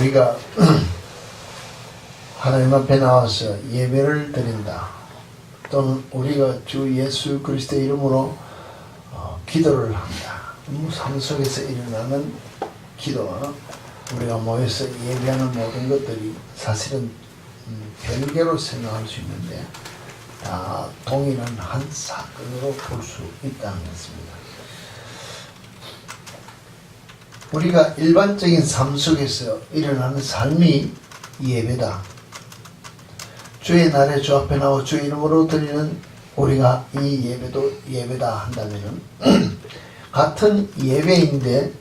우리가 하나님 앞에 나와서 예배를 드린다, 또는 우리가 주 예수 그리스도의 이름으로 기도를 한다. 삶 속에서 일어나는 기도와 우리가 모여서 예배하는 모든 것들이 사실은 별개로 생각할 수 있는데 다 동일한 한 사건으로 볼 수 있다는 것입니다. 우리가 일반적인 삶 속에서 일어나는 삶이 예배다. 주의 날에 주 앞에 나와 주의 이름으로 드리는 우리가 이 예배도 예배다 한다면은 같은 예배인데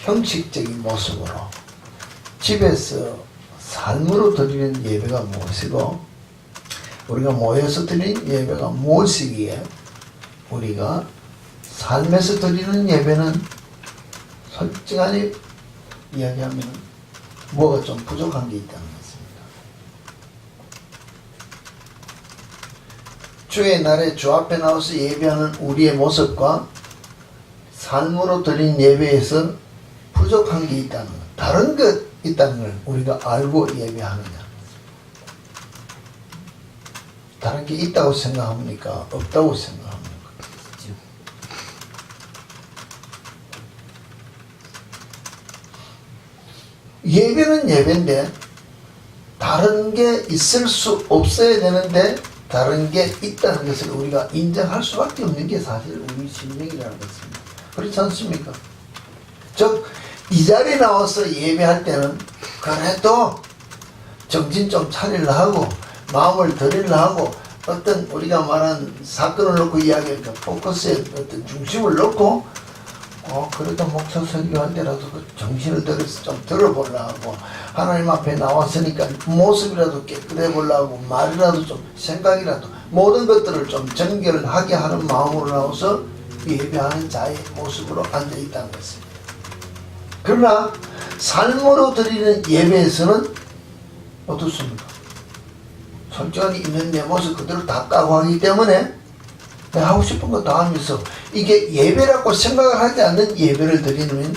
형식적인 모습으로 집에서 삶으로 드리는 예배가 무엇이고 우리가 모여서 드리는 예배가 무엇이기에 우리가 삶에서 드리는 예배는 솔직하게 이야기하면 뭐가 좀 부족한 게 있다는 것입니다. 주의 날에 주 앞에 나와서 예배하는 우리의 모습과 삶으로 드린 예배에서 부족한 게 있다는 것, 다른 것 있다는 걸 우리가 알고 예배하느냐. 다른 게 있다고 생각합니까? 없다고 생각합니까? 예배는 예배인데 다른 게 있을 수 없어야 되는데 다른 게 있다는 것을 우리가 인정할 수밖에 없는 게 사실 우리 심령이라는 것입니다. 그렇지 않습니까? 즉 이 자리에 나와서 예배할 때는 그래도 정신 좀 차리려 하고 마음을 들이려 하고 어떤 우리가 말한 사건을 놓고 이야기하니까 포커스에 어떤 중심을 놓고 그래도 목사 설교할 때라도 그 정신을 들여서 좀 들어보려고 하고 하나님 앞에 나왔으니까 모습이라도 깨끗해 보려고 말이라도 좀 생각이라도 모든 것들을 좀 정결하게 하는 마음으로 나와서 예배하는 자의 모습으로 앉아있다는 것입니다. 그러나 삶으로 드리는 예배에서는 어떻습니까? 솔직하게 있는 내 모습 그대로 다 까고 하기 때문에 내가 하고 싶은 거 다 하면서 이게 예배라고 생각을 하지 않는 예배를 드리는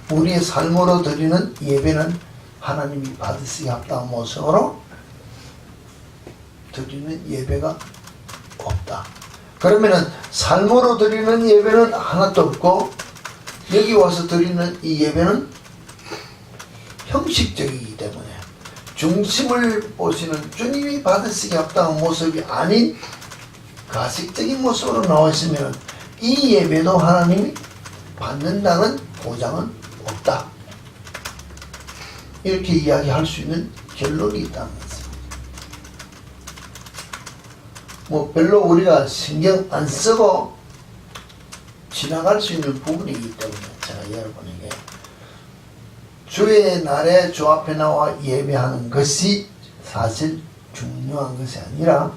우리의 삶으로 드리는 예배는 하나님이 받으시기 합당한 모습으로 드리는 예배가 없다. 그러면은 삶으로 드리는 예배는 하나도 없고 여기 와서 드리는 이 예배는 형식적이기 때문에 중심을 보시는 주님이 받으시기 합당한 모습이 아닌 가식적인 모습으로 나와 있으면 이 예배도 하나님이 받는다는 보장은 없다. 이렇게 이야기할 수 있는 결론이 있다는 것입니다. 뭐 별로 우리가 신경 안 쓰고 지나갈 수 있는 부분이기 때문에 제가 여러분에게 주의 날에 주 앞에 나와 예배하는 것이 사실 중요한 것이 아니라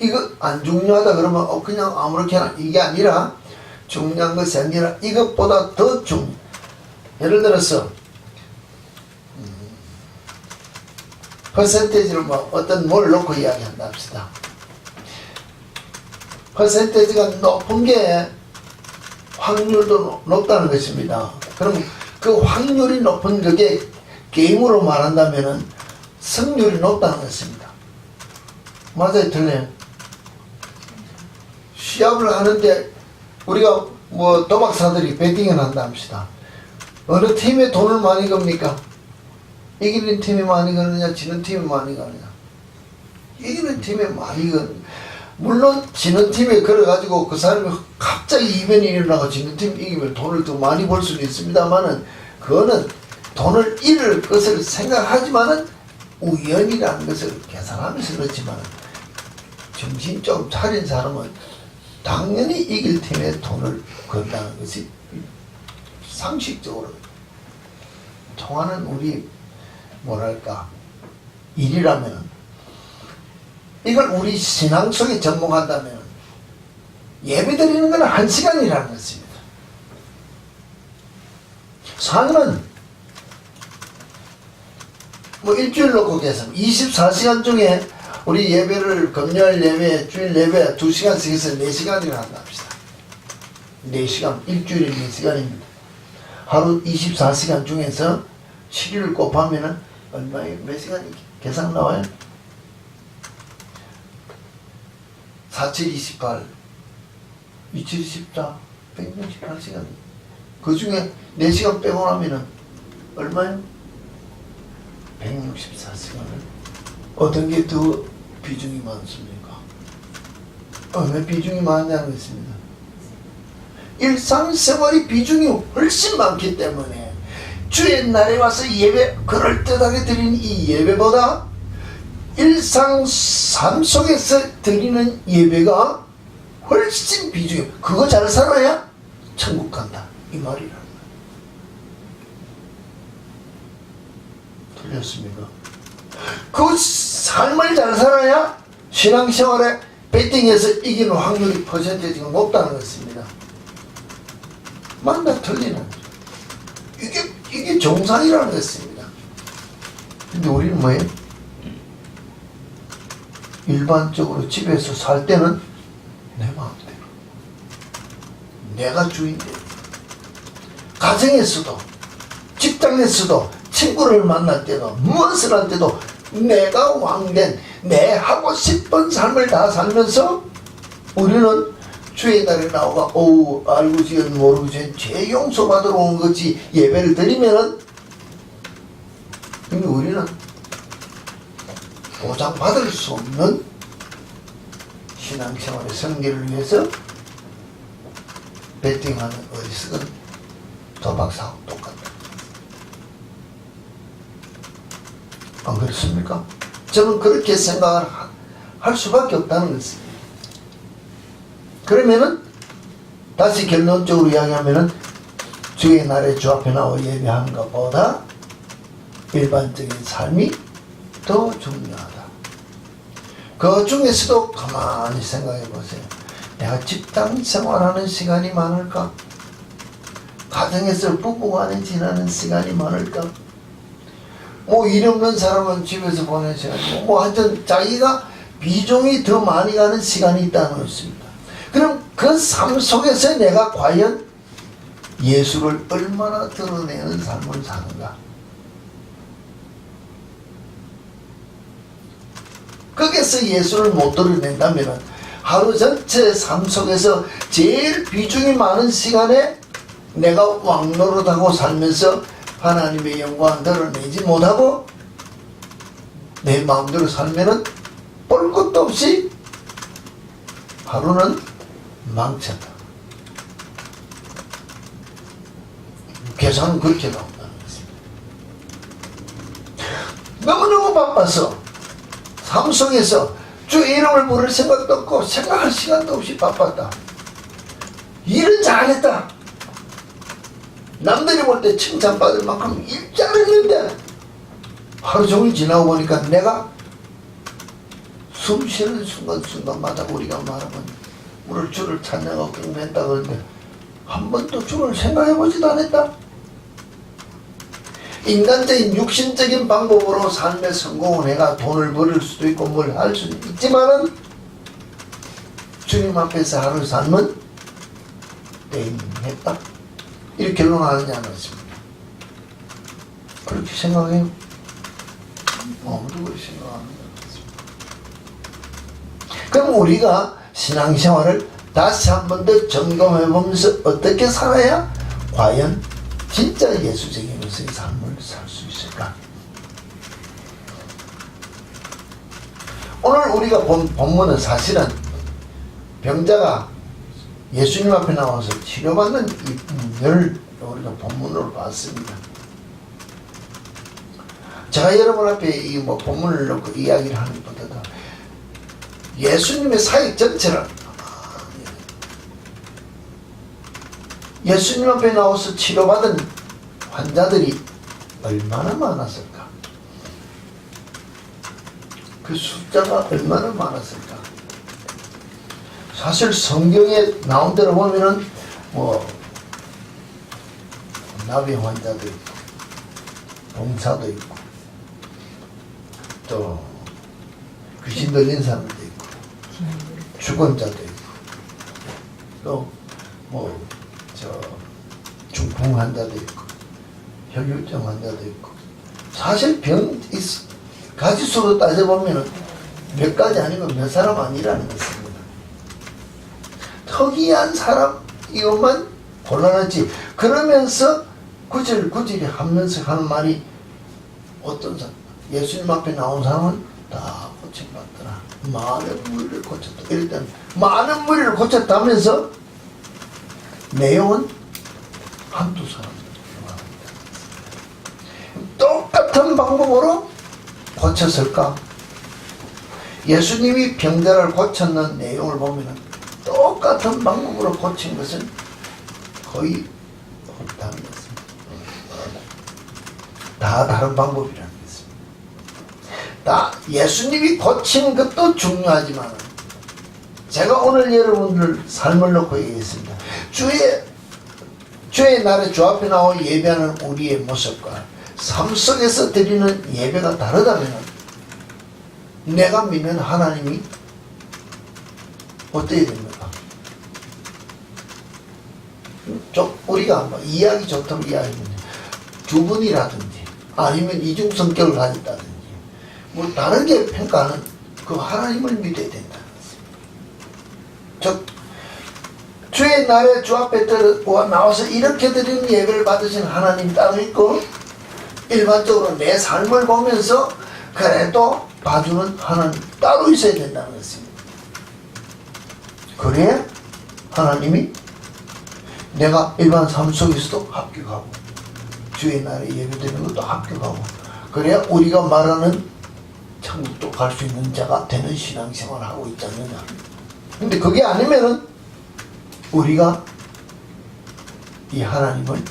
이거 안 중요하다 그러면 그냥 아무렇게나 이게 아니라 중요한 것이 아니라 이것보다 더 예를 들어서 퍼센테이지를 뭐 어떤 뭘 놓고 이야기한다 합시다. 퍼센테이지가 높은 게 확률도 높다는 것입니다. 그럼 그 확률이 높은 그게 게임으로 말한다면은 승률이 높다는 것입니다. 맞아요, 틀려요? 시합을 하는데 우리가 뭐 도박사들이 배팅을 한다 합시다. 어느 팀에 돈을 많이 겁니까? 이기는 팀이 많이 거느냐, 지는 팀이 많이 거느냐? 이기는 팀이 많이 거느냐. 물론 지는 팀에 걸어가지고 그 사람이 갑자기 이변이 일어나고 지는 팀이 이기면 돈을 더 많이 벌 수는 있습니다만은 그거는 돈을 잃을 것을 생각하지만은 우연이라는 것을 계산하면서 그렇지만 정신 좀 차린 사람은 당연히 이길 팀에 돈을 건다는 것이 상식적으로 통하는 우리 뭐랄까 일이라면 이걸 우리 신앙 속에 접목한다면 예배 드리는 건 1시간이라는 것입니다. 상은 뭐 일주일 놓고 계산 24시간 중에 우리 예배를 금요일 예배, 주일 예배 2시간씩 해서 4시간이나 한다 합시다. 4시간, 일주일에 4시간입니다. 하루 24시간 중에서 7일 곱하면은 얼마에 몇 시간이 계산 나와요? 4, 7, 28, 2, 7, 14, 168시간. 그 중에 4시간 빼고 나면은 얼마요? 164시간을. 어떤 게 더 비중이 많습니까? 어느 비중이 많냐는 것입니다. 일상생활이 비중이 훨씬 많기 때문에 주의 날에 와서 예배, 그럴듯하게 드리는 이 예배보다 일상 삶 속에서 드리는 예배가 훨씬 비중이, 그거 잘 살아야 천국 간다 이 말이라는 거예요. 틀렸습니까? 그 삶을 잘 살아야 신앙생활에 배팅해서 이기는 확률이 퍼센테이지가 높다는 것입니다. 맞나 틀리나? 이게 정상이라는 것입니다. 근데 우리는 뭐예요? 일반적으로 집에서 살 때는 내 마음대로, 내가 주인대로, 가정에서도 직장에서도 친구를 만날 때도 무엇을 할 때도 내가 왕된 내 하고 싶은 삶을 다 살면서 우리는 주의 날에 나오고 알고 지은 모르고 지은 죄 용서받으러 온 거지 예배를 드리면은, 근데 우리는 보장받을 수 없는 신앙생활의 성결을 위해서 베팅하는 어리석은 도박사하고 똑같다. 안 그렇습니까? 저는 그렇게 생각을 할 수밖에 없다는 것입니다. 그러면은 다시 결론적으로 이야기하면은 주의 날에 주 앞에 나와 예배하는 것보다 일반적인 삶이 더 중요하다. 그 중에서도 가만히 생각해 보세요. 내가 직장 생활하는 시간이 많을까? 가정에서 부부간에 지나는 시간이 많을까? 뭐 일 없는 사람은 집에서 보내는 시간이고, 뭐 하여튼 자기가 비중이 더 많이 가는 시간이 있다는 것입니다. 그럼 그 삶 속에서 내가 과연 예수를 얼마나 드러내는 삶을 사는가? 거기서 예수를 못 드러낸다면 하루 전체 삶 속에서 제일 비중이 많은 시간에 내가 왕노릇하고 살면서 하나님의 영광을 드러내지 못하고 내 마음대로 살면은 볼 것도 없이 하루는 망쳤다. 계산은 그렇게 나온다는 것입니다. 너무너무 바빠서 삶 속에서 주의 이름을 부를 생각도 없고 생각할 시간도 없이 바빴다. 일은 잘했다. 남들이 볼 때 칭찬받을 만큼 일 잘했는데 하루 종일 지나고 보니까 내가 숨 쉬는 순간순간마다 우리가 말하면 오늘 주를 찬양하고 경배했다 그러는데 한 번도 주를 생각해보지도 않았다. 인간적인 육신적인 방법으로 삶의 성공을 해가 돈을 벌을 수도 있고 뭘 할 수도 있지만은 주님 앞에서 하루 삶은 때임했다. 이렇게 결론하느냐 않았습니다. 그렇게 생각해요? 아무도 그렇게 생각하는 것 같습니다. 그럼 우리가 신앙생활을 다시 한 번 더 점검해보면서 어떻게 살아야 과연 진짜 예수적인으로서의 삶을 살 수 있을까? 오늘 우리가 본 본문은 사실은 병자가 예수님 앞에 나와서 치료받는 이 부분을 우리가 본문으로 봤습니다. 제가 여러분 앞에 이 본문을 놓고 이야기를 하는 것보다도 예수님의 사역 전체를 예수님 앞에 나와서 치료받은 환자들이 얼마나 많았을까? 그 숫자가 얼마나 많았을까? 사실 성경에 나온 대로 보면은 나비 환자도 있고 봉사도 있고 또 귀신 들린 사람도 있고 죽은 자도 있고 또 중풍 환자도 있고 혈류증 환자도 있고 사실 가지수로 따져보면 몇 가지 아니고 몇 사람 아니라는 것입니다. 특이한 사람 이것만 곤란하지. 그러면서 구질구질이 하면서 하는 말이 어떤 사람, 예수님 앞에 나온 사람은 다 고침받더라. 많은 무리를 고쳤다. 이럴 때는 많은 무리를 고쳤다면서 내용은 한두 사람. 똑같은 방법으로 고쳤을까? 예수님이 병자를 고쳤는 내용을 보면 똑같은 방법으로 고친 것은 거의 없다는 것입니다. 다 다른 방법이라는 것입니다. 다 예수님이 고친 것도 중요하지만 제가 오늘 여러분들 삶을 놓고 얘기했습니다. 주의 날에 주 앞에 나와 예배하는 우리의 모습과 삶 속에서 드리는 예배가 다르다면 내가 믿는 하나님이 어떻게 됩니까? 우리가 뭐 이야기 좋다고 이야기하면 두 분이라든지 아니면 이중 성격을 가졌다든지 뭐 다른 게 평가하는 그 하나님을 믿어야 된다는 것입니다. 주의 날에 주 앞에 나와서 이렇게 드리는 예배를 받으신 하나님 따로 있고 일반적으로 내 삶을 보면서 그래도 봐주는 하나님 따로 있어야 된다는 것입니다. 그래야 하나님이 내가 일반 삶 속에서도 합격하고 주의 날에 예배드리는 것도 합격하고 그래야 우리가 말하는 천국도 갈 수 있는 자가 되는 신앙생활을 하고 있지 않느냐. 근데 그게 아니면은 우리가 이 하나님을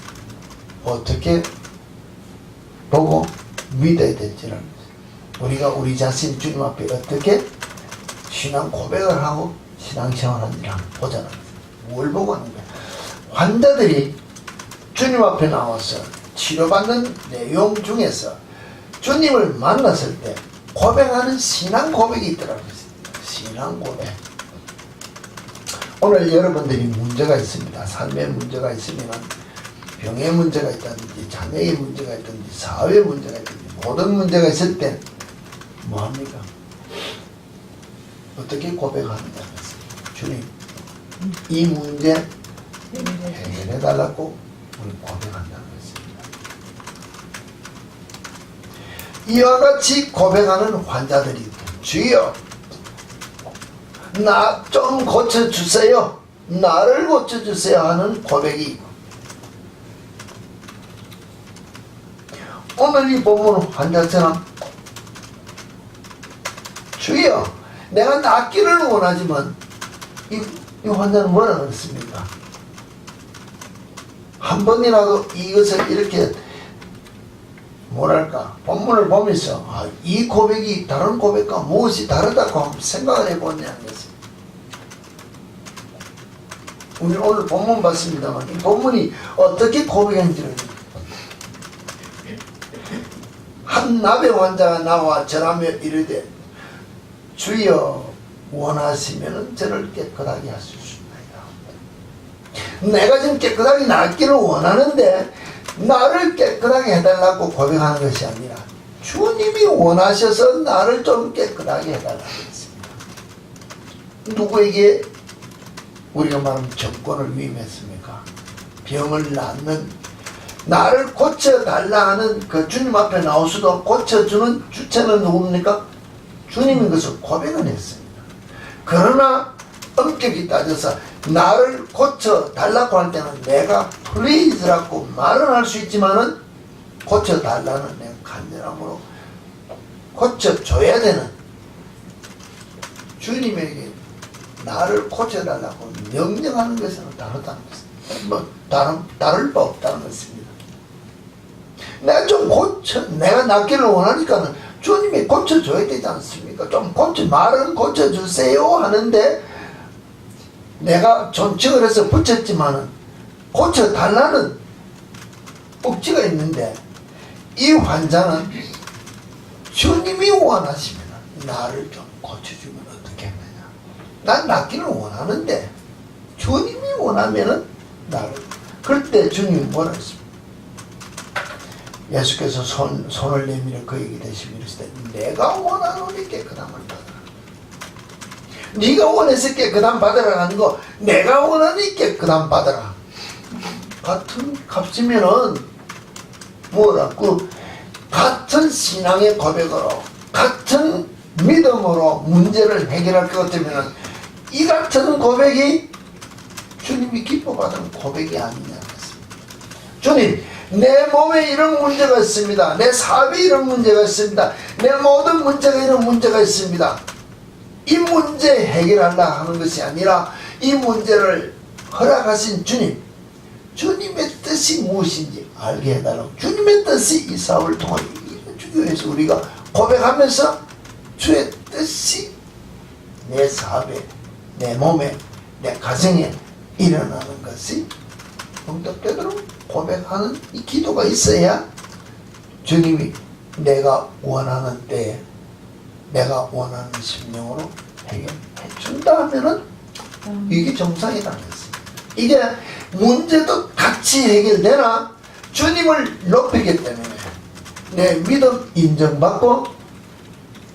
어떻게 보고 믿어야 될지를 우리가 우리 자신 주님 앞에 어떻게 신앙 고백을 하고 신앙생활하는지를 한번 보자는 거예요. 뭘 보고 하는 거예요? 환자들이 주님 앞에 나와서 치료받는 내용 중에서 주님을 만났을 때 고백하는 신앙 고백이 있더라고요. 신앙 고백. 오늘 여러분들이 문제가 있습니다. 삶의 문제가 있으면 병의 문제가 있다든지 자녀의 문제가 있다든지 사회의 문제가 있다든지 모든 문제가 있을 때 뭐합니까? 어떻게 고백하느냐. 주님 이 문제 해결해달라고 우리 고백한다는 것입니다. 이와 같이 고백하는 환자들이 있고 주여 나 좀 고쳐주세요. 나를 고쳐주세요 하는 고백이 있고 오늘 이 본문은 환자처럼 주여 내가 낫기를 원하지만 이 환자는 뭐라 그랬습니까? 한 번이라도 이것을 이렇게 뭐랄까 본문을 보면서 이 고백이 다른 고백과 무엇이 다르다고 한번 생각을 해보냐는 것입니다. 우리 오늘 본문 봤습니다만 이 본문이 어떻게 고백했는지를 한 나병 환자가 나와 절하며 이르되 주여 원하시면 저를 깨끗하게 하시옵소이다. 내가 지금 깨끗하게 낫기를 원하는데 나를 깨끗하게 해달라고 고백하는 것이 아니라 주님이 원하셔서 나를 좀 깨끗하게 해달라고 했습니다. 누구에게 우리가 말하면 정권을 위임했습니까? 병을 낫는 나를 고쳐달라 하는 그 주님 앞에 나오서도 고쳐주는 주체는 누굽니까? 주님인 것을 고백은 했습니다. 그러나 엄격히 따져서 나를 고쳐달라고 할 때는 내가 플리즈라고 말은 할 수 있지만은 고쳐달라는 내가 간절함으로 고쳐줘야 되는 주님에게 나를 고쳐달라고 명령하는 것은 다르다는 것입니다. 다를 바 없다는 것입니다. 내가 낫기를 원하니까는 주님이 고쳐줘야 되지 않습니까? 말은 고쳐주세요 하는데 내가 존칭을 해서 붙였지만은 고쳐달라는 억지가 있는데 이 환자는 주님이 원하시면 나를 좀 고쳐주면 어떻게 하느냐. 난 낫기를 원하는데 주님이 원하면은 나를. 그럴 때 주님이 뭐라 했습니까? 예수께서 손을 내밀어 그에게 대시며 이르시되 내가 원하노니 깨끗함을 받으라. 네가 원해서 깨끗함 받으라 하는 거 내가 원하니 깨끗함 받으라. 같은 값이면은 뭐라고 같은 신앙의 고백으로 같은 믿음으로 문제를 해결할 것 같으면 이 같은 고백이 주님이 기뻐받은 고백이 아니냐. 주님, 내 몸에 이런 문제가 있습니다. 내 사업에 이런 문제가 있습니다. 내 모든 문제가 이런 문제가 있습니다. 이 문제 해결하려 하는 것이 아니라 이 문제를 허락하신 주님, 주님의 뜻이 무엇인지 알게 해달라고. 주님의 뜻이 이 사업을 통해 이루어지기 위해서 우리가 고백하면서 주의 뜻이 내 사업에, 내 몸에, 내 가정에 일어나는 것이 응답되도록 고백하는 이 기도가 있어야 주님이 내가 원하는 때에 내가 원하는 심령으로 해결해 준다 하면은 이게 정상이라는 것입니다. 이게 문제도 같이 해결되나 주님을 높이기 때문에 내 믿음 인정받고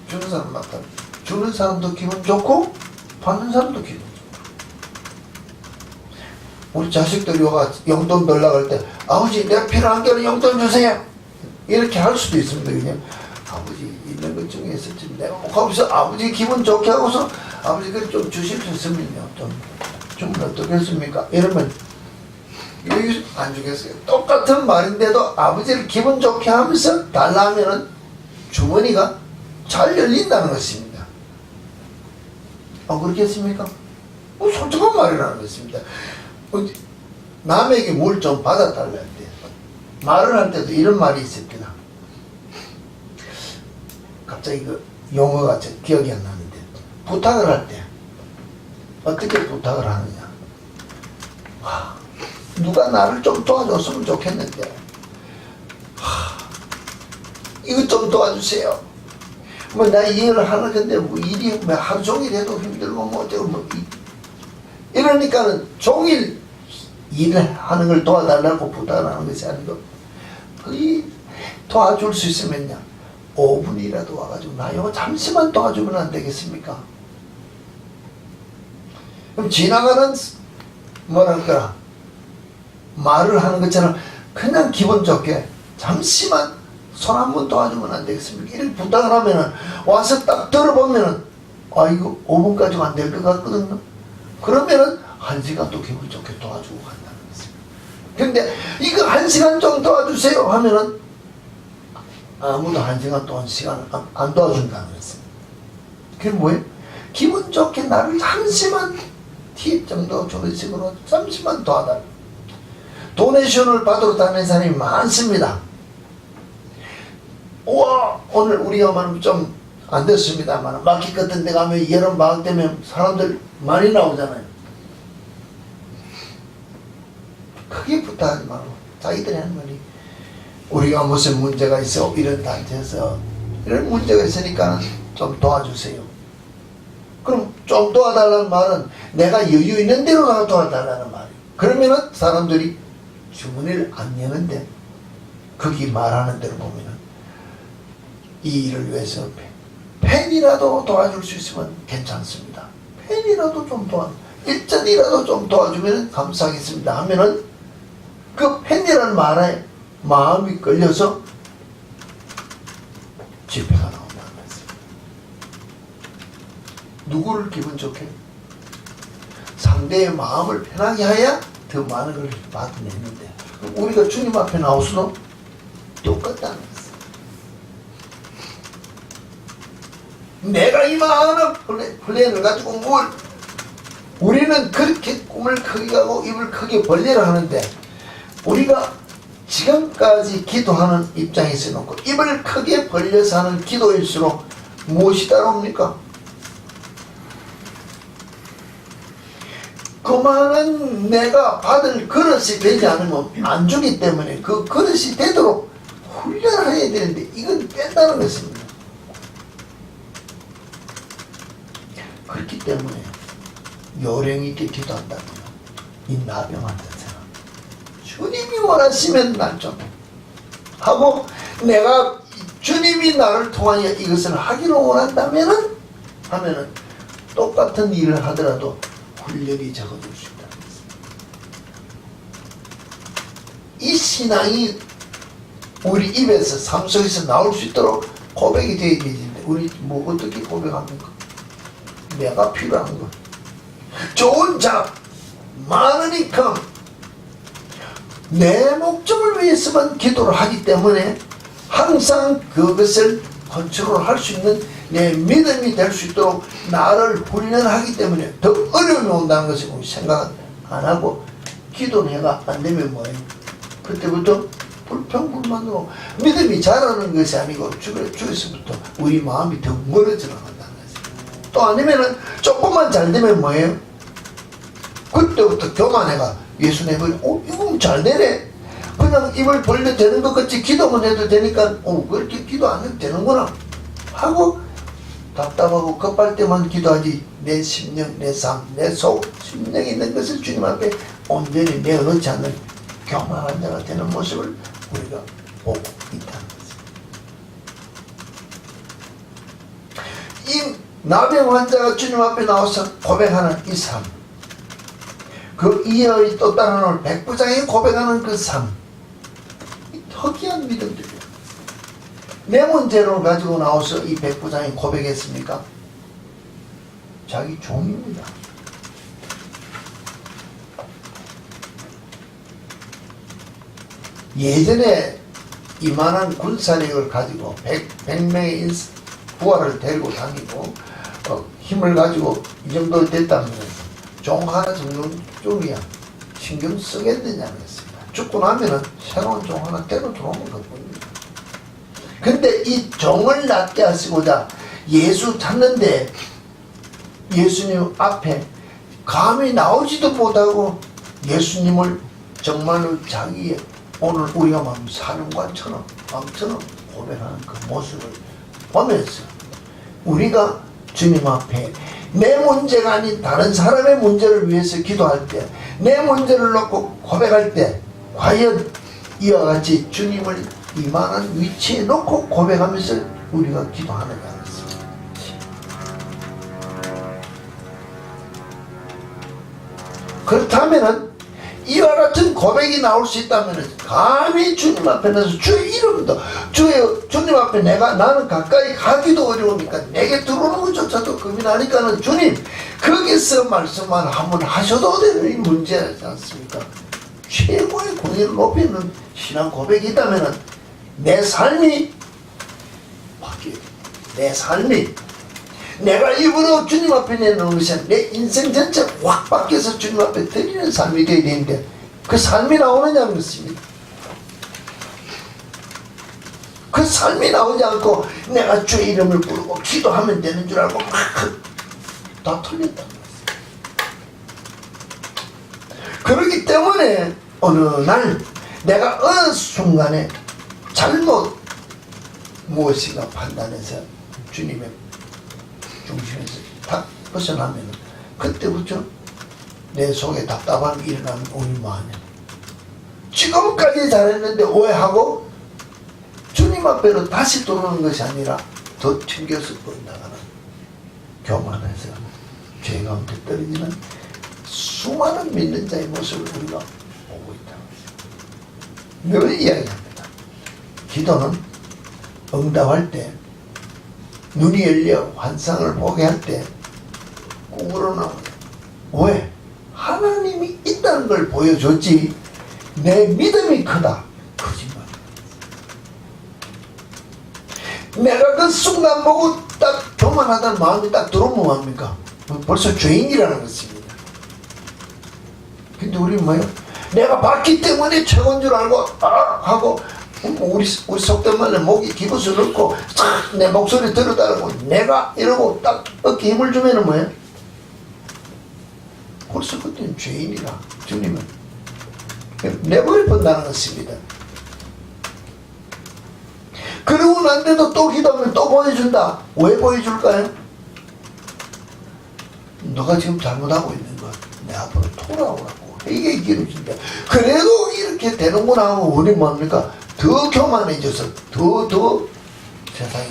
주는 사람 맞다. 주는 사람도 기분 좋고 받는 사람도 기분 좋고. 우리 자식들이 와가 용돈 달라고 할 때 아버지 내가 필요한 게는 용돈 주세요 이렇게 할 수도 있습니다. 그냥 아버지 있는 것 중에서 좀 내가 거기서 아버지 기분 좋게 하고서 아버지 그걸 좀 주실 수 있으면요 좀 주면 어떻겠습니까? 이러면 여기 안 주겠어요. 똑같은 말인데도 아버지를 기분 좋게 하면서 달라 하면은 주머니가 잘 열린다는 것입니다. 그렇겠습니까? 솔직한 말이라는 것입니다. 남에게 뭘 좀 받아달라 할 때, 말을 할 때도 이런 말이 있습니다. 갑자기 그 용어가 기억이 안 나는데, 부탁을 할 때, 어떻게 부탁을 하느냐. 누가 나를 좀 도와줬으면 좋겠는데, 이것 좀 도와주세요. 뭐, 나 일을 하는 건데, 뭐, 일이 뭐 하루 종일 해도 힘들고, 뭐, 어쩌고, 뭐, 이러니까는 종일 일을 하는 걸 도와달라고 부탁을 하는 것이 아니고, 도와줄 수 있으면요, 5분이라도 와가지고, 나 이거 잠시만 도와주면 안 되겠습니까? 그럼 지나가는, 뭐랄까, 말을 하는 것처럼 그냥 기분 좋게, 잠시만 손 한 번 도와주면 안 되겠습니까? 이렇게 부탁을 하면은, 와서 딱 들어보면은, 이거 5분까지는 안 될 것 같거든요. 그러면은, 1시간도 기분 좋게 도와주고 간다는 것입니다. 근데, 이거 1시간 좀 도와주세요 하면은, 아무도 1시간 동안 시간을 안 도와준다는 것입니다. 그게 뭐예요? 기분 좋게 나를 잠시만 팁 정도 주는 식으로 잠시만 도와달라. 도네이션을 받으러 다니는 사람이 많습니다. 우와, 오늘 우리가 좀 안 됐습니다만, 마켓 같은 데 가면 여름 방학 되면 사람들 많이 나오잖아요. 크게 부탁하지 말고, 자기들이 하는 말이, 우리가 무슨 문제가 있어, 이런 단체에서, 이런 문제가 있으니까 좀 도와주세요. 그럼 좀 도와달라는 말은 내가 여유 있는 대로 나가 도와달라는 말이에요. 그러면은 사람들이 주머니를 안 여는데, 거기 말하는 대로 보면은, 이 일을 위해서 펜이라도 도와줄 수 있으면 괜찮습니다. 펜이라도 좀 일전이라도 좀 도와주면 감사하겠습니다 하면은 그 펜이라는 말에 마음이 끌려서 집회가 나온다는 거예요. 누구를 기분 좋게? 상대의 마음을 편하게 해야 더 많은 걸 받아내는데, 우리가 주님 앞에 나오서도 똑같다는 거예요. 내가 이 많은 플랜을 가지고 우리는 그렇게 꿈을 크게 하고 입을 크게 벌리려 하는데, 우리가 지금까지 기도하는 입장에서 놓고 입을 크게 벌려서 하는 기도일수록 무엇이 따라옵니까? 그만한 내가 받을 그릇이 되지 않으면 안 주기 때문에 그 그릇이 되도록 훈련을 해야 되는데, 이건 뺀다는 것입니다. 그렇기 때문에 요령 있게 기도한다면 이 나병 환자처럼 주님이 원하시면 난 좀 하고 내가 주님이 나를 통하여 이것을 하기를 원한다면은 하면은 똑같은 일을 하더라도 훈련이 적어질 수 있다. 이 신앙이 우리 입에서 삶 속에서 나올 수 있도록 고백이 되어야 되는데 우리 뭐 어떻게 고백합니까? 내가 필요한 거 좋은 자 많으니까 내 목적을 위해서만 기도를 하기 때문에 항상 그것을 컨트롤할 수 있는 내 믿음이 될 수 있도록 나를 훈련하기 때문에 더 어려움이 온다는 것을 우리 생각 안 하고 기도는 해가 안 되면 뭐예요? 그때부터 불평불만으로 믿음이 자라는 것이 아니고 주에서부터 우리 마음이 더 멀어져 나간다는 거죠. 또 아니면은 조금만 잘 되면 뭐예요? 그때부터 교만해가 예수님을 이거 잘 되네. 그냥 입을 벌려 되는 것 같이 기도만 해도 되니까 그렇게 기도 안 해도 되는구나 하고 답답하고 급할 때만 기도하지 내 심령, 내 삶, 내 속, 심령에 있는 것을 주님 앞에 온전히 내어놓지 않는 교만한 자가 되는 모습을 우리가 보고 있다는 거죠. 이 나병 환자가 주님 앞에 나와서 고백하는 이 삶, 그 이어의 또 다른 오늘 백부장이 고백하는 그 삶, 특이한 믿음들이에요. 내 문제를 가지고 나와서 이 백부장이 고백했습니까? 자기 종입니다. 예전에 이만한 군사력을 가지고 100명의 부하를 데리고 다니고 힘을 가지고 이 정도 됐다면 종 하나 정도쯤이야 신경 쓰겠느냐 했습니다. 죽고 나면은 새로운 종 하나 때로 들어오는 것뿐입니다. 근데 이 종을 낫게 하시고자 예수 찾는데 예수님 앞에 감히 나오지도 못하고 예수님을 정말로 자기의 오늘 우리가 막 사령관처럼 왕처럼 고백하는 그 모습을 보면서 우리가 주님 앞에 내 문제가 아닌 다른 사람의 문제를 위해서 기도할 때 내 문제를 놓고 고백할 때 과연 이와 같이 주님을 이만한 위치에 놓고 고백하면서 우리가 기도하느냐 했습니다. 그렇다면은 이와 같은 고백이 나올 수 있다면 감히 주님 앞에 나서 주의 이름도 주님 앞에 나는 가까이 가기도 어려우니까 내게 들어오는 것조차도 겁이 나니까는 주님 거기서 말씀만 한번 하셔도 되는 이 문제지 않습니까? 최고의 권위를 높이는 신앙 고백이 있다면 내 삶이 바뀌어요. 내 삶이 내가 입으로 주님 앞에 내놓은 것이 내 인생 전체 확 바뀌어서 주님 앞에 드리는 삶이 되어야 되는데 그 삶이 나오느냐는 것입니다. 그 삶이 나오지 않고 내가 주의 이름을 부르고 기도하면 되는 줄 알고 다 틀렸다는 것입니다. 그렇기 때문에 어느 날 내가 어느 순간에 잘못 무엇인가 판단해서 주님의 중심에서 딱 벗어나면 그때부터 내 속에 답답함이 일어나는 우리 마음에 지금까지 잘했는데 오해하고 주님 앞에로 다시 돌아오는 것이 아니라 더 튕겨서 나가는 교만해서 죄 가운데 떨어지는 수많은 믿는 자의 모습을 우리가 보고 있다는 것입니다. 늘 이야기합니다. 기도는 응답할 때 눈이 열려 환상을 보게 할 때 꿈으로 나오네. 왜? 하나님이 있다는 걸 보여줬지 내 믿음이 크다. 거짓말. 내가 그 순간 보고 딱 교만하다는 마음이 딱 들어오면 뭐합니까? 벌써 죄인이라는 것입니다. 근데 우리는 뭐예요? 내가 봤기 때문에 최고인 줄 알고 하고 우리 속된 말에 목이 기부스 넣고 내 목소리 들어달라고 내가 이러고 딱 어깨 힘을 주면은 뭐예요? 벌써 그때는 죄인이라 주님은 내버려 본다는 것입니다. 그러고 난데도 또 기도하면 또 보여준다. 왜 보여줄까요? 너가 지금 잘못하고 있는 거 내 앞으로 돌아오라고 이게 기록진다. 그래도 이렇게 되는구나 하고 우리 뭡니까? 더 교만해져서 더 세상에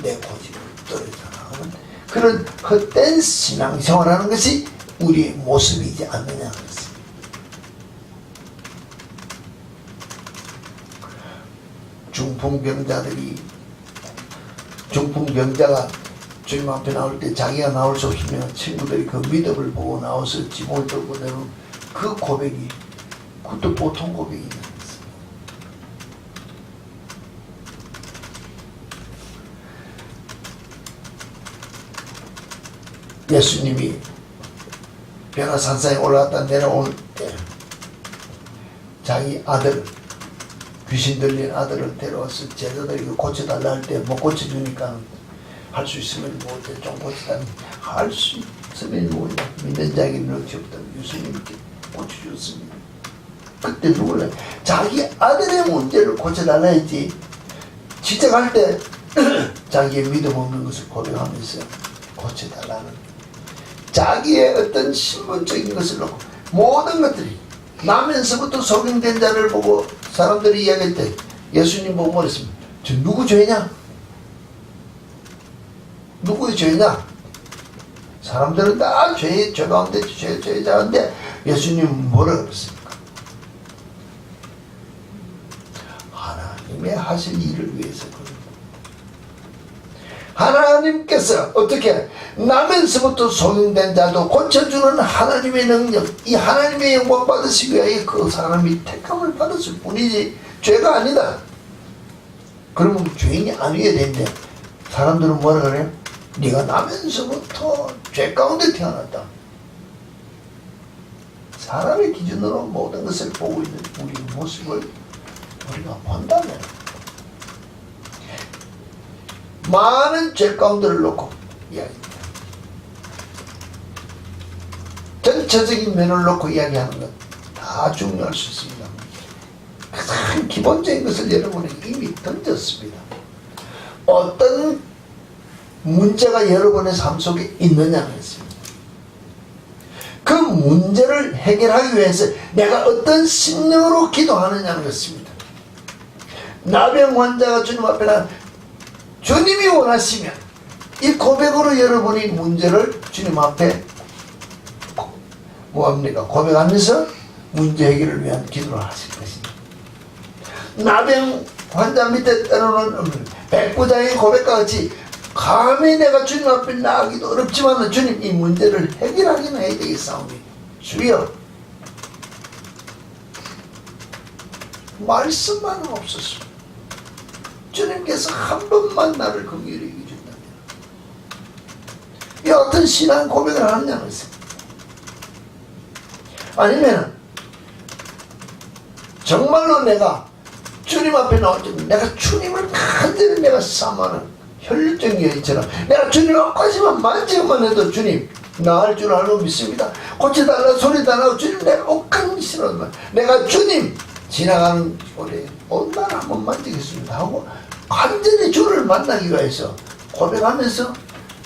내 고집을 떨어져 나가는 그런 헛된 신앙생활하는 것이 우리의 모습이지 않느냐 그랬습니다. 중풍병자가 주님 앞에 나올 때 자기가 나올 수 없으면 친구들이 그 믿음을 보고 나와서 지붕을 들고 내는 그 고백이 그것도 보통 고백이 아니었어요. 예수님이 변화산상에 올라갔다 내려올 때 자기 아들 귀신 들린 아들을 데려와서 제자들이 고쳐달라 할 때 못 고쳐주니까 할 수 있으면 뭐지 좀 고쳐달라 할 수 있으면 뭐냐 믿는 자에게는 없이 없다고 예수님께 고쳐줬습니다. 그때 누굴래 자기 아들의 문제를 고쳐달라 했지 지적할 때 자기의 믿음 없는 것을 고백하면서 고쳐달라는 자기의 어떤 신분적인 것을 놓고 모든 것들이 나면서부터 속임된 자를 보고 사람들이 이야기할 때 예수님 보고 말했습니다. 저 누구 죄냐? 누구의 죄냐? 사람들은 다 죄 가운데 죄자인데 예수님은 뭐라 그랬습니까? 하나님의 하실 일을 위해서 하나님께서 어떻게 나면서부터 속임된 자도 고쳐주는 하나님의 능력 이 하나님의 영광 받으시기 위해 그 사람이 택함을 받았을 뿐이지 죄가 아니다. 그러면 죄인이 아니게 되는데 사람들은 뭐라 그래요? 네가 나면서부터 죄 가운데 태어났다. 사람의 기준으로 모든 것을 보고 있는 우리 모습을 우리가 본다면 많은 죄 가운데를 놓고 이야기합니다. 전체적인 면을 놓고 이야기하는 것 다 중요할 수 있습니다. 가장 기본적인 것을 여러분에게 이미 던졌습니다. 어떤 문제가 여러분의 삶 속에 있느냐는 것입니다. 그 문제를 해결하기 위해서 내가 어떤 심령으로 기도하느냐는 것입니다. 나병 환자가 주님 앞에 나 주님이 원하시면 이 고백으로 여러분이 문제를 주님 앞에 뭐합니까? 고백하면서 문제 해결을 위한 기도를 하실 것입니다. 나병 환자 밑에 때로는 백부장의 고백과 같이 감히 내가 주님 앞에 나가기도 어렵지만 주님 이 문제를 해결하기는 해야 되겠사오니 주여 말씀만 없었어. 주님께서 한 번만 나를 긍휼히 여겨준다면 이 어떤 신앙 고백을 하느냐는 것입니다. 아니면 정말로 내가 주님 앞에 나오지만 내가 주님을 간절히 내가 사모하는 혈육적인 여인처럼 내가 주님 앞까지만 만지기만 해도 주님 나을 줄 알고 믿습니다. 고쳐달라 소리 달라고 주님 내가 억한 싫어하지만 내가 주님 지나가는 우리 온날 한번 만지겠습니다 하고 완전히 주를 만나기 위해서 고백하면서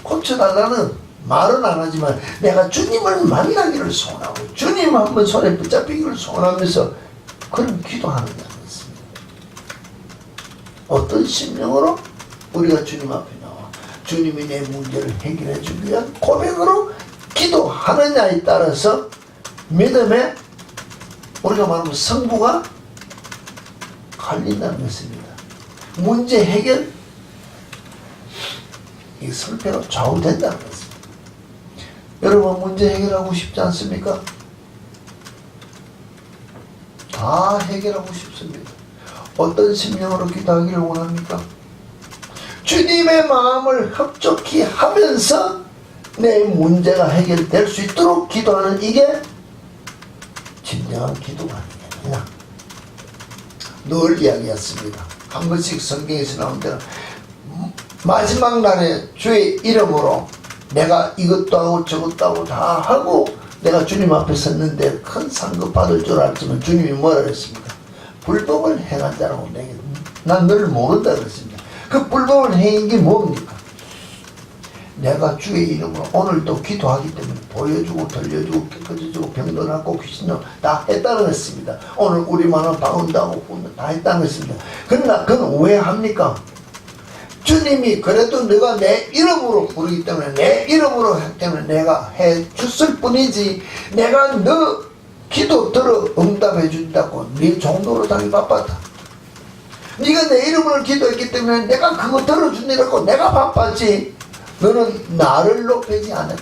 고쳐달라는 말은 안 하지만 내가 주님을 만나기를 소원하고 주님 한번 손에 붙잡히기를 소원하면서 그런 기도하는 것입니다. 어떤 심령으로 우리가 주님 앞에 나와 주님이 내 문제를 해결해 주기 위한 고백으로 기도하느냐에 따라서 믿음에 우리가 말하면 성부가 갈린다는 것입니다. 문제 해결 이 성패가 좌우된다는 것입니다. 여러분 문제 해결하고 싶지 않습니까? 다 해결하고 싶습니다. 어떤 심령으로 기도하기를 원합니까? 주님의 마음을 흡족히 하면서 내 문제가 해결될 수 있도록 기도하는 이게 진정한 기도가 아니겠느냐. 늘 이야기했습니다. 한 번씩 성경에서 나온 데는 마지막 날에 주의 이름으로 내가 이것도 하고 저것도 하고 다 하고 내가 주님 앞에 섰는데 큰 상급 받을 줄 알았지만 주님이 뭐라 그랬습니까? 불법을 행한 자라고 난 너를 모른다 그랬습니다. 그 불법을 행한 게 뭡니까? 내가 주의 이름으로 오늘도 기도하기 때문에 보여주고 들려주고 깨끗해주고 병도 낫고 귀신도 다 했다는 것입니다. 오늘 우리만은 박은다고 다 했다는 것입니다. 그러나 그건 왜 합니까? 주님이 그래도 너가 내 이름으로 부르기 때문에 내 이름으로 하기 때문에 내가 해 줬을 뿐이지 내가 너 기도 들어 응답해 준다고 네 종로로 다니 바빴다. 네가 내 이름으로 기도했기 때문에 내가 그거 들어주니라고 내가 바빴지 너는 나를 높이지 않았다.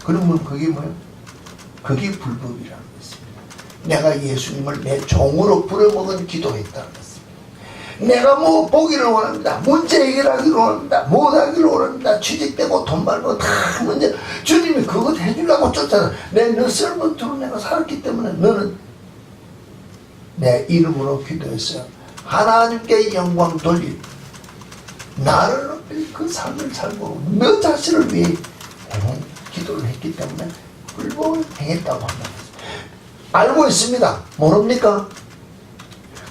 그러면 그게 뭐예요? 그게 불법이라는 것입니다. 내가 예수님을 내 종으로 부려먹은 기도했다는 것입니다. 내가 뭐 보기를 원합니다. 문제 해결하기를 원합니다. 못하기를 원합니다. 취직되고 돈 벌고 다 문제. 주님이 그것 해주려고 쫓아서 너 설문으로 내가 살았기 때문에 너는 내 이름으로 기도했어요. 하나님께 영광 돌릴 나를 높일 그 삶을 살고 너 자신을 위해 기도를 했기 때문에 불법을 행했다고 합니다. 알고 있습니다. 모릅니까?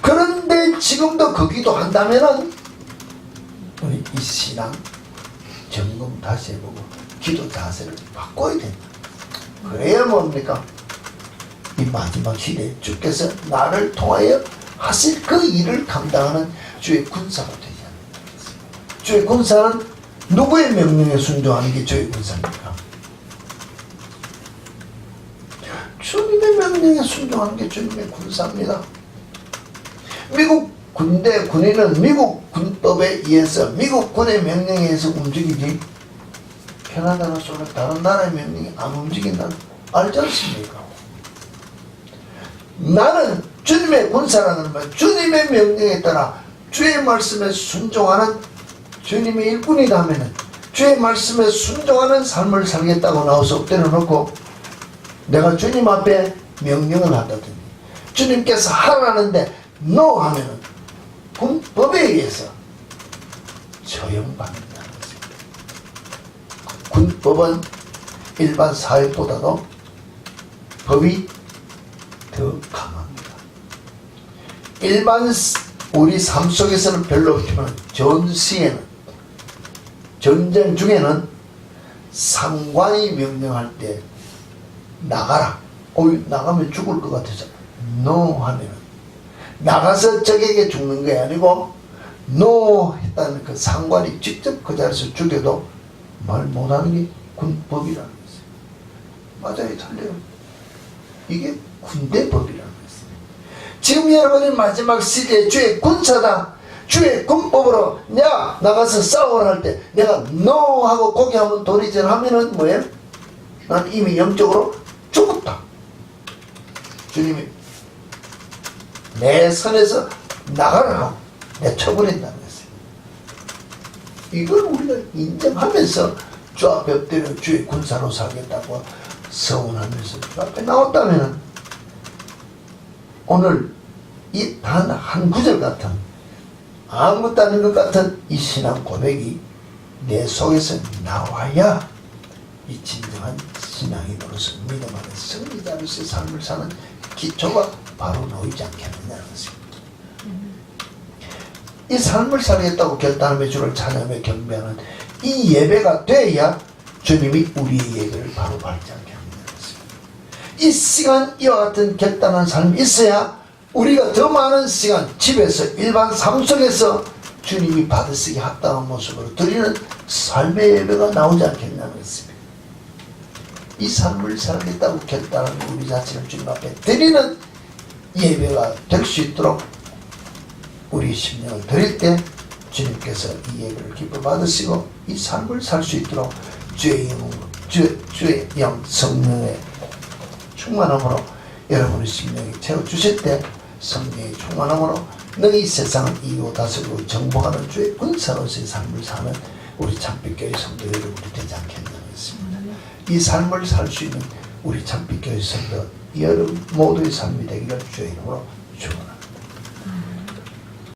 그런데 지금도 그 기도 한다면은 우리 이 신앙 점검 다시 해보고 기도 자세를 바꿔야 된다. 그래야 뭡니까? 이 마지막 시대에 주께서 나를 통하여 하실 그 일을 감당하는 주의 군사가 되지 않습니다. 주의 군사는 누구의 명령에 순종하는 게 주의 군사입니까? 주님의 명령에 순종하는 게 주님의 군사입니다. 미국 군인은 미국 군법에 의해서 미국 군의 명령에 의해서 움직이지 캐나다나 소련 다른 나라의 명령이 안 움직인다는 알지 않습니까? 나는 주님의 군사라는 말 주님의 명령에 따라 주의 말씀에 순종하는 주님의 일꾼이라면 주의 말씀에 순종하는 삶을 살겠다고 나와서 엎드려 놓고 내가 주님 앞에 명령을 한다더니 주님께서 하라는데 NO 하면은 군법에 의해서 처형받는다는 것입니다. 군법은 일반 사회보다도 법이 더 강합니다. 일반 우리 삶 속에서는 별로 없지만 전시에는 전쟁 중에는 상관이 명령할 때 나가라. 나가면 죽을 것 같아서 NO 하면은 나가서 적에게 죽는 게 아니고 NO 했다는 그 상관이 직접 그 자리에서 죽여도 말 못하는 게 군법이라는 것이에요. 맞아요. 틀려요. 이게 군대법이라는 것이에요. 지금 여러분이 마지막 시대에 주의 군사다. 주의 군법으로 내가 나가서 싸움을 할 때 내가 NO 하고 고개 한번 돌이질 하면은 뭐예요? 난 이미 영적으로 죽었다. 주님이 내 선에서 나가라고 내쳐버린다는 것이에요. 이걸 우리가 인정하면서 주 앞에 엎드려 주의 군사로 살겠다고 서운하면서 주 앞에 나왔다면 오늘 이 단 한 구절 같은 아무것도 아닌 것 같은 이 신앙 고백이 내 속에서 나와야 이 진정한 신앙인으로서 믿음 안에 승리자로서의 삶을 사는 기초가 바로 놓이지 않겠느냐는 것입니다. 이 삶을 살겠다고 결단하며 주를 찬양하며 경배하는 이 예배가 돼야 주님이 우리의 예배를 바로 받지 않겠느냐는 것입니다. 이 시간 이와 같은 결단한 삶이 있어야 우리가 더 많은 시간 집에서 일반 삶 속에서 주님이 받으시기 합당한 모습으로 드리는 삶의 예배가 나오지 않겠냐는 것입니다. 이 삶을 살겠다고 결단한 우리 자신을 주님 앞에 드리는 예배가 될 수 있도록 우리 심령을 드릴 때 주님께서 이 예배를 기뻐 받으시고 이 삶을 살 수 있도록 주의 영 성령의 충만함으로 여러분의 심령이 채워주실 때 성령의 충만함으로 너희 세상을 이고 다스리고 정복하는 주의 군사로서의 삶을 사는 우리 참빛교회 성도 여러분이 되지 않겠느냐 했습니다. 이 삶을 살 수 있는 우리 참빛교회 성도 여러분 모두의 삶이 되기를 주의 이름으로 축원합니다.